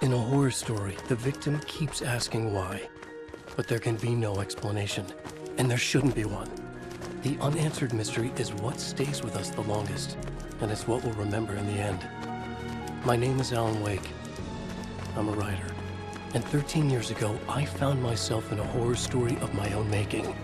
In a horror story, the victim keeps asking why, but there can be no explanation, and there shouldn't be one. The unanswered mystery is what stays with us the longest, and it's what we'll remember in the end. My name is Alan Wake. I'm a writer, and 13 years ago, I found myself in a horror story of my own making.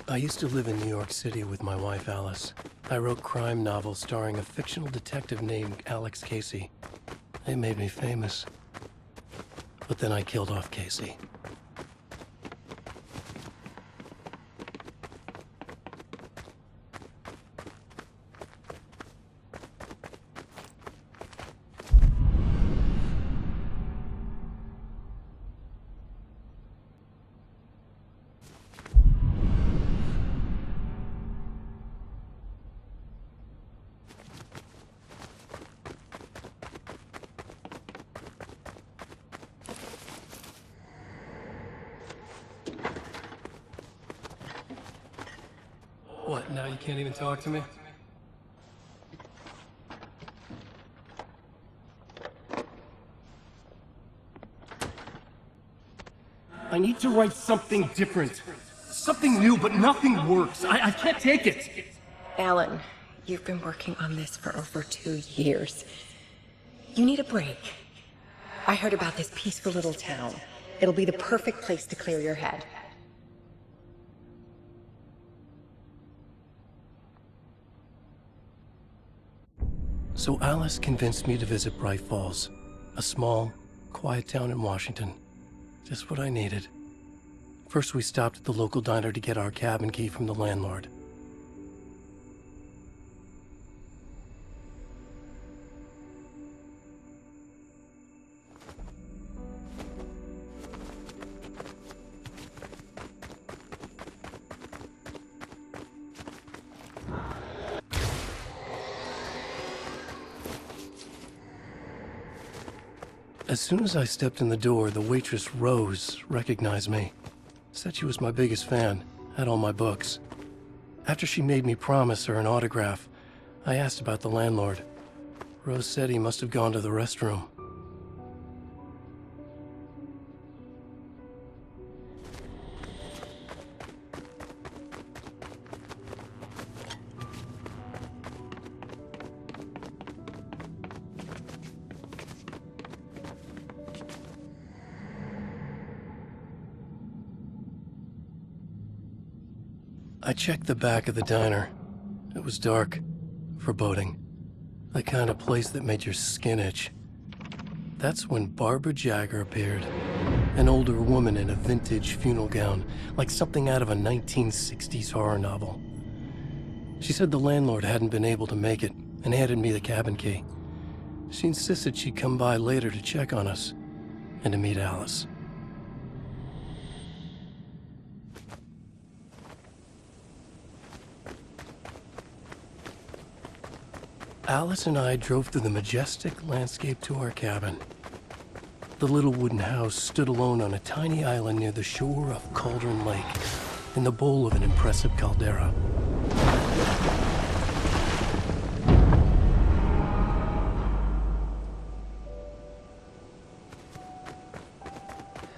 I used to live in New York City with my wife, Alice. I wrote crime novels starring a fictional detective named Alex Casey. They made me famous. But then I killed off Casey. What, now you can't even talk to me? I need to write something different. Something new, but nothing works. I can't take it. Alan, you've been working on this for over 2 years. You need a break. I heard about this peaceful little town. It'll be the perfect place to clear your head. So Alice convinced me to visit Bright Falls, a small, quiet town in Washington. Just what I needed. First, we stopped at the local diner to get our cabin key from the landlord. As soon as I stepped in the door, the waitress, Rose, recognized me. Said she was my biggest fan, had all my books. After she made me promise her an autograph, I asked about the landlord. Rose said he must have gone to the restroom. I checked the back of the diner. It was dark, foreboding. The kind of place that made your skin itch. That's when Barbara Jagger appeared. An older woman in a vintage funeral gown, like something out of a 1960s horror novel. She said the landlord hadn't been able to make it and handed me the cabin key. She insisted she'd come by later to check on us and to meet Alice. Alice and I drove through the majestic landscape to our cabin. The little wooden house stood alone on a tiny island near the shore of Cauldron Lake, in the bowl of an impressive caldera.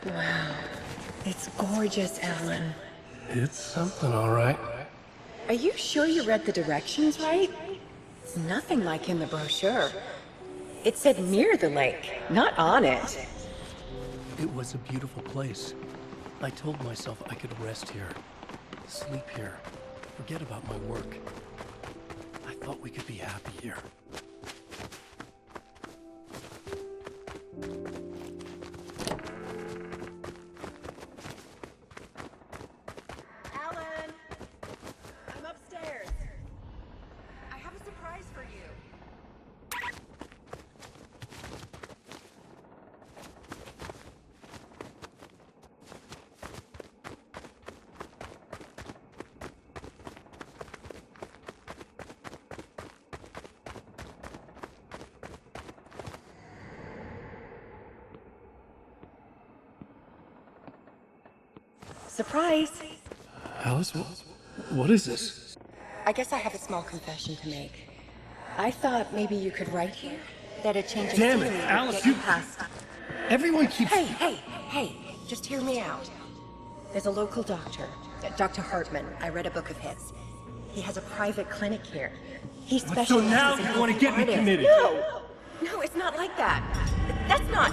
Wow, it's gorgeous, Alan. It's something, all right. Are you sure you read the directions right? It's nothing like in the brochure. It said near the lake, not on it. It was a beautiful place. I told myself I could rest here, sleep here, forget about my work. I thought we could be happy here. Alan! I'm upstairs. I have a surprise for you. Surprise! Alice, what is this? I guess I have a small confession to make. I thought maybe you could write here. That a change of Damn it, scenery would Alice, get you- past. Everyone keeps... Hey, just hear me out. There's a local doctor, Dr. Hartman. I read a book of his. He has a private clinic here. He specializes now in you wanna helping get me artists. committed? No, it's not like that. That's not...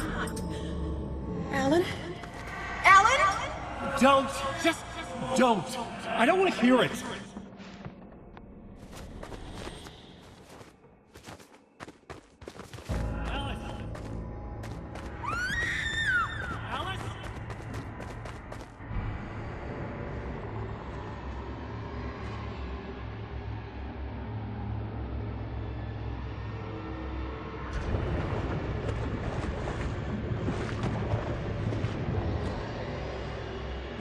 Alan? Alan? Don't! Just don't! I don't want to hear it! Alice! Alice!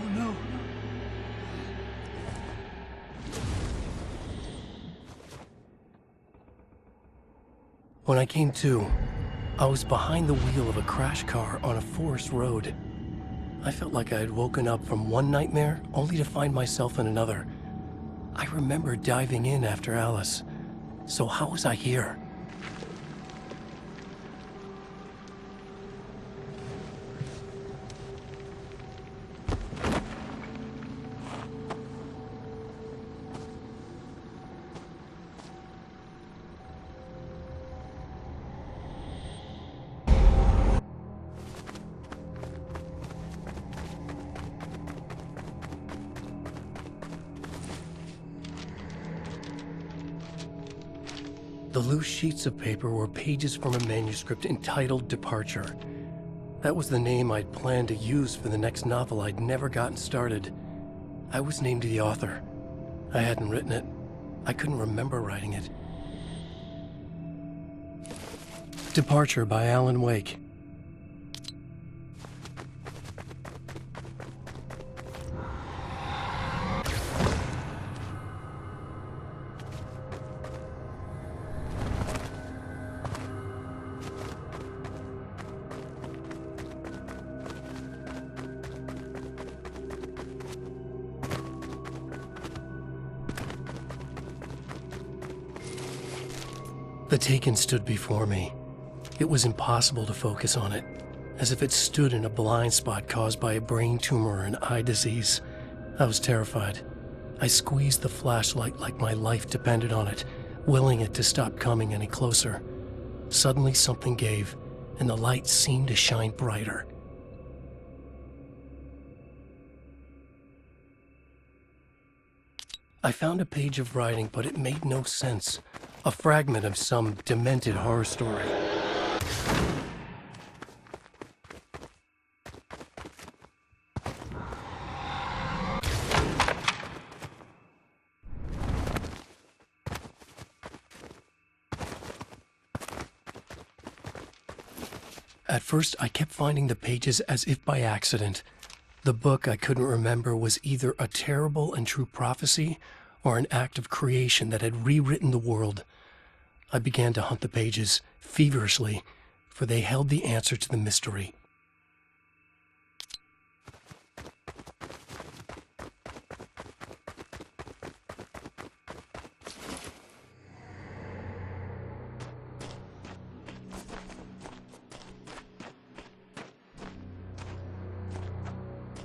Oh no! When I came to, I was behind the wheel of a crash car on a forest road. I felt like I had woken up from one nightmare only to find myself in another. I remember diving in after Alice. So how was I here? The loose sheets of paper were pages from a manuscript entitled Departure. That was the name I'd planned to use for the next novel I'd never gotten started. I was named the author. I hadn't written it. I couldn't remember writing it. Departure by Alan Wake. The Taken stood before me. It was impossible to focus on it, as if it stood in a blind spot caused by a brain tumor or an eye disease. I was terrified. I squeezed the flashlight like my life depended on it, willing it to stop coming any closer. Suddenly something gave, and the light seemed to shine brighter. I found a page of writing, but it made no sense. A fragment of some demented horror story. At first, I kept finding the pages as if by accident. The book I couldn't remember was either a terrible and true prophecy or an act of creation that had rewritten the world. I began to hunt the pages feverishly, for they held the answer to the mystery.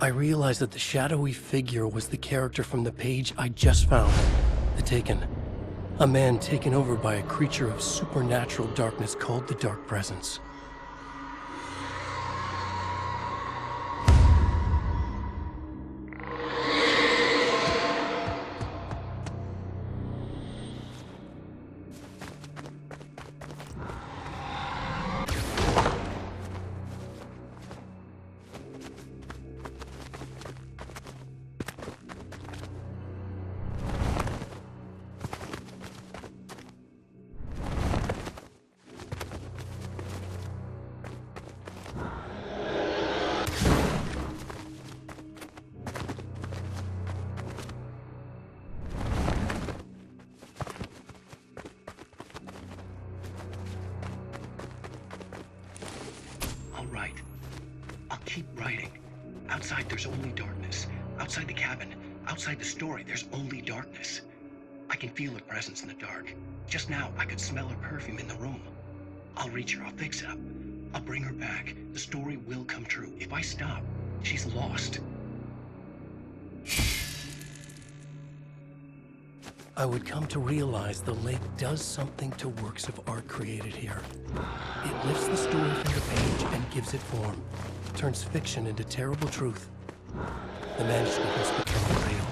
I realized that the shadowy figure was the character from the page I just found, The Taken. A man taken over by a creature of supernatural darkness called the Dark Presence. All right. I'll keep writing. Outside there's only darkness. Outside the cabin, outside the story, there's only darkness. I can feel her presence in the dark. Just now, I could smell her perfume in the room. I'll reach her, I'll fix it up. I'll bring her back. The story will come true. If I stop, she's lost. I would come to realize the lake does something to works of art created here. It lifts the story from the page and gives it form, turns fiction into terrible truth. The manuscript has become real.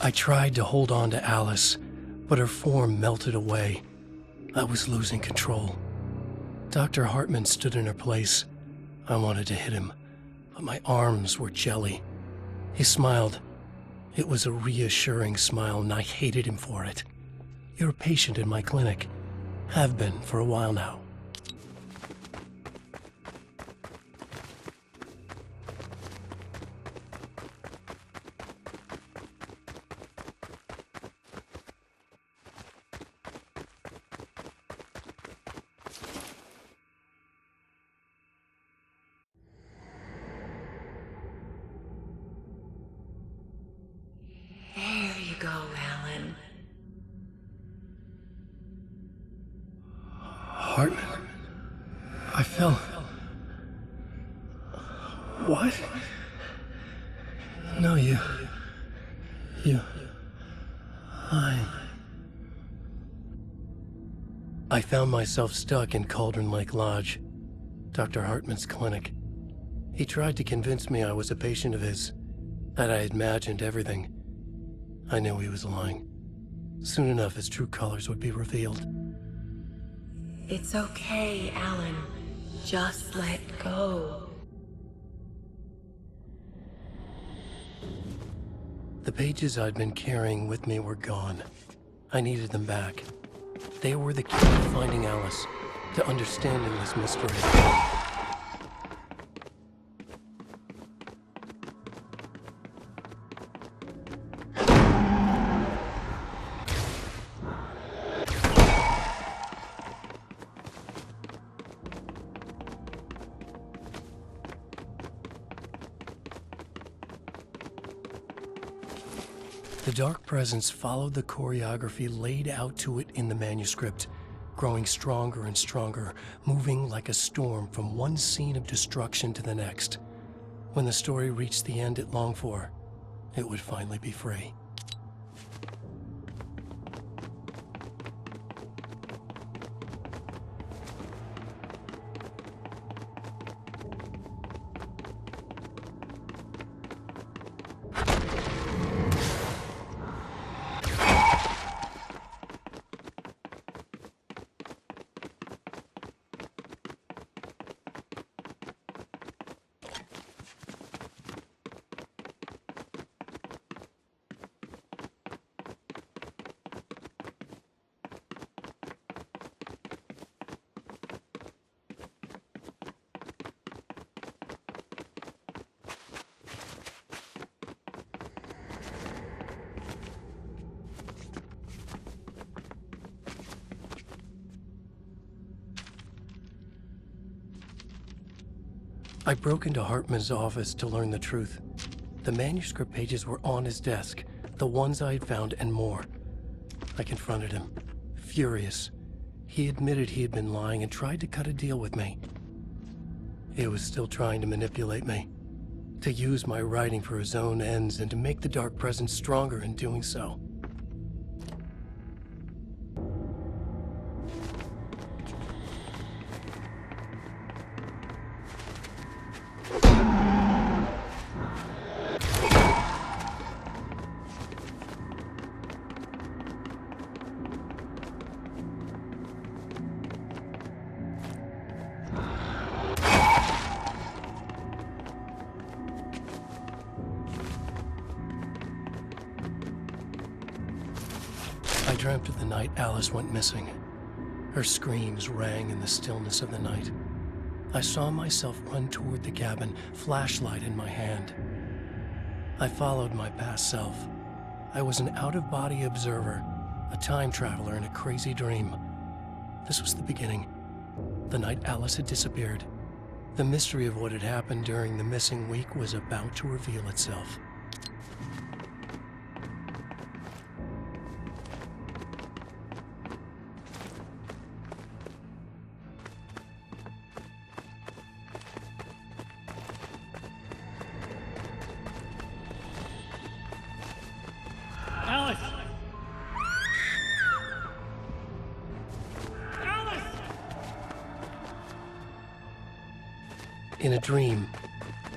I tried to hold on to Alice, but her form melted away. I was losing control. Dr. Hartman stood in her place. I wanted to hit him, but my arms were jelly. He smiled. It was a reassuring smile, and I hated him for it. You're a patient in my clinic. Have been for a while now. There you go, Alan. Hartman? I fell. What? No, you. I found myself stuck in Cauldron Lake Lodge, Dr. Hartman's clinic. He tried to convince me I was a patient of his, that I had imagined everything. I knew he was lying. Soon enough, his true colors would be revealed. It's okay, Alan. Just let go. The pages I'd been carrying with me were gone. I needed them back. They were the key to finding Alice, to understanding this mystery. The dark presence followed the choreography laid out to it in the manuscript, growing stronger and stronger, moving like a storm from one scene of destruction to the next. When the story reached the end it longed for, it would finally be free. I broke into Hartman's office to learn the truth. The manuscript pages were on his desk, the ones I had found and more. I confronted him, furious. He admitted he had been lying and tried to cut a deal with me. He was still trying to manipulate me, to use my writing for his own ends and to make the dark presence stronger in doing so. dreamt of the night Alice went missing. Her screams rang in the stillness of the night. I saw myself run toward the cabin, flashlight in my hand. I followed my past self. I was an out-of-body observer, a time traveler in a crazy dream. This was the beginning. The night Alice had disappeared. The mystery of what had happened during the missing week was about to reveal itself. Alice! Alice! In a dream,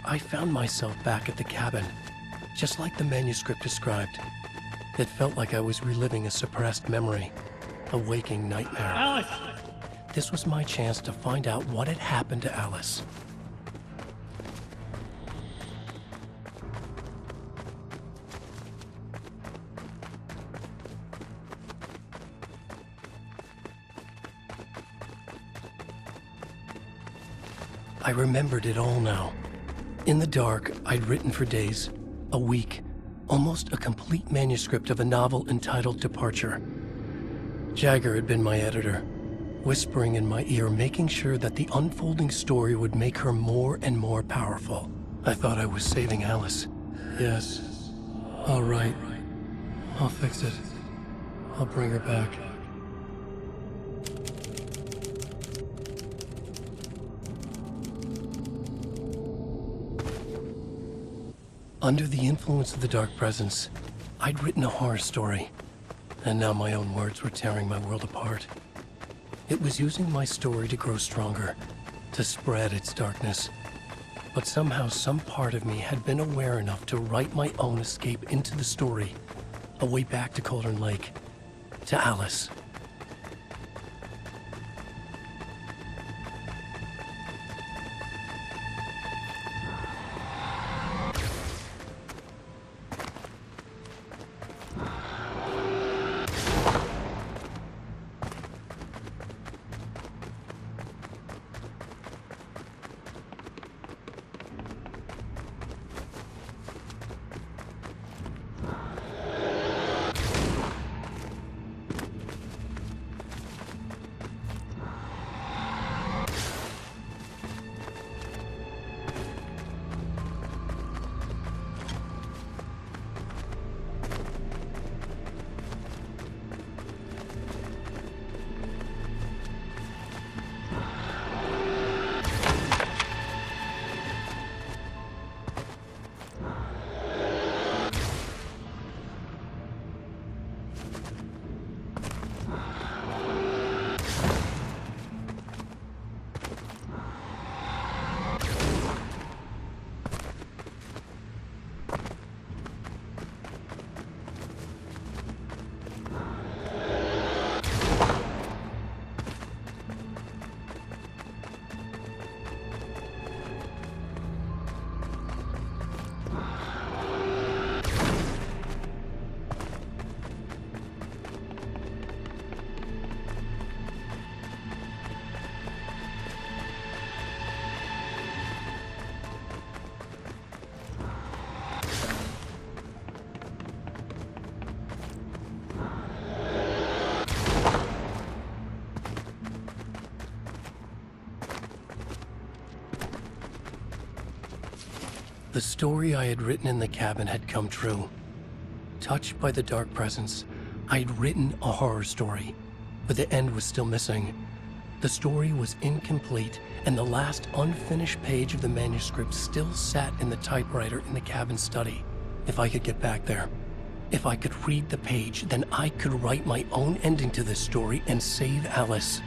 I found myself back at the cabin, just like the manuscript described. It felt like I was reliving a suppressed memory, a waking nightmare. Alice! This was my chance to find out what had happened to Alice. I remembered it all now. In the dark, I'd written for days, a week, almost a complete manuscript of a novel entitled Departure. Jagger had been my editor, whispering in my ear, making sure that the unfolding story would make her more and more powerful. I thought I was saving Alice. Yes. All right. I'll fix it. I'll bring her back. Under the influence of the dark presence, I'd written a horror story, and now my own words were tearing my world apart. It was using my story to grow stronger, to spread its darkness. But somehow some part of me had been aware enough to write my own escape into the story, a way back to Cauldron Lake, to Alice. The story I had written in the cabin had come true. Touched by the dark presence, I had written a horror story, but the end was still missing. The story was incomplete, and the last unfinished page of the manuscript still sat in the typewriter in the cabin study. If I could get back there, if I could read the page, then I could write my own ending to this story and save Alice.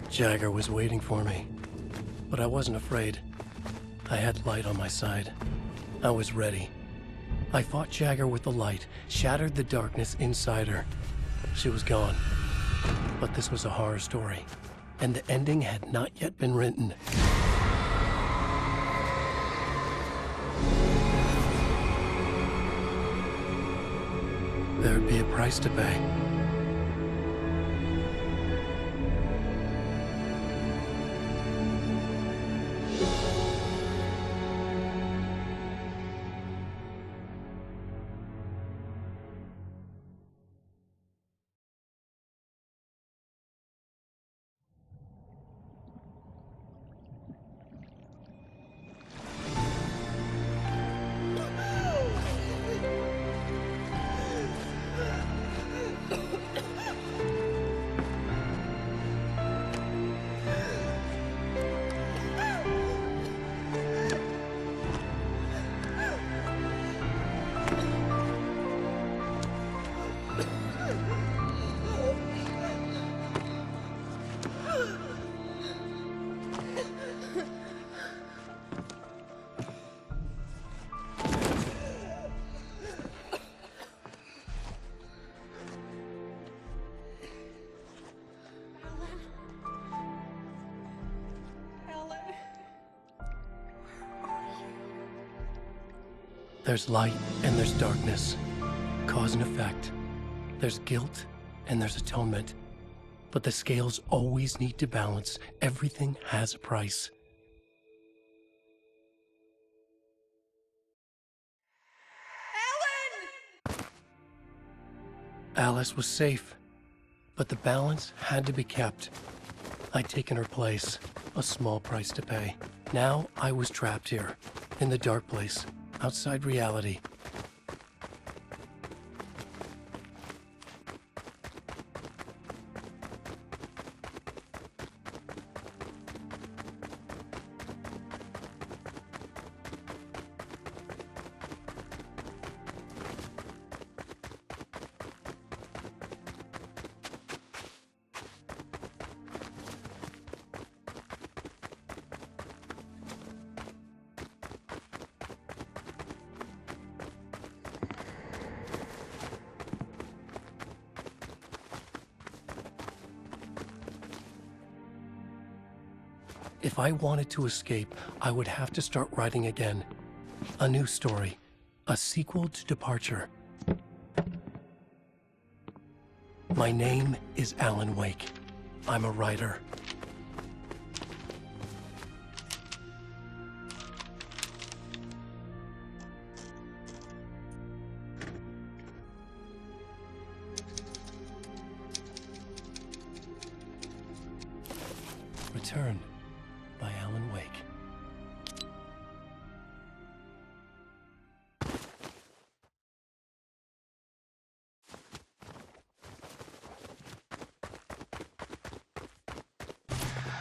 Jagger was waiting for me, but I wasn't afraid. I had light on my side. I was ready. I fought Jagger with the light, shattered the darkness inside her. She was gone. But this was a horror story, and the ending had not yet been written. There'd be a price to pay. There's light and there's darkness, cause and effect. There's guilt and there's atonement. But the scales always need to balance. Everything has a price. Alice was safe, but the balance had to be kept. I'd taken her place, a small price to pay. Now I was trapped here, in the dark place, outside reality. If I wanted to escape, I would have to start writing again. A new story. A sequel to Departure. My name is Alan Wake. I'm a writer. Return by Alan Wake.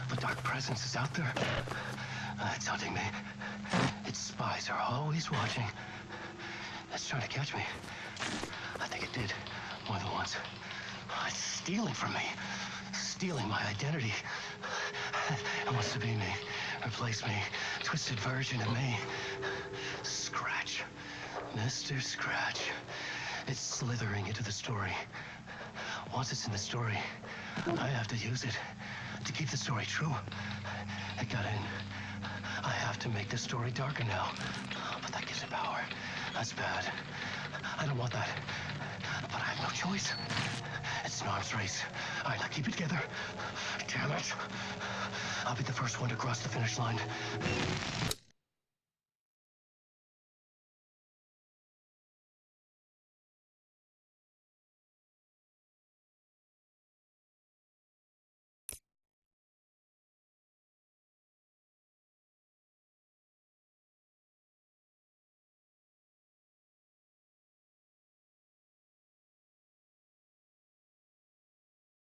The dark presence is out there. It's hunting me. Its spies are always watching. It's trying to catch me. I think it did more than once. It's stealing from me. Stealing my identity. It wants to be me. Replace me. Twisted version of me. Scratch. Mr. Scratch. It's slithering into the story. Once it's in the story, I have to use it to keep the story true. It got in. I have to make the story darker now. But that gives it power. That's bad. I don't want that. But I have no choice. It's an arms race. All right, now keep it together. Damn it. I'll be the first one to cross the finish line.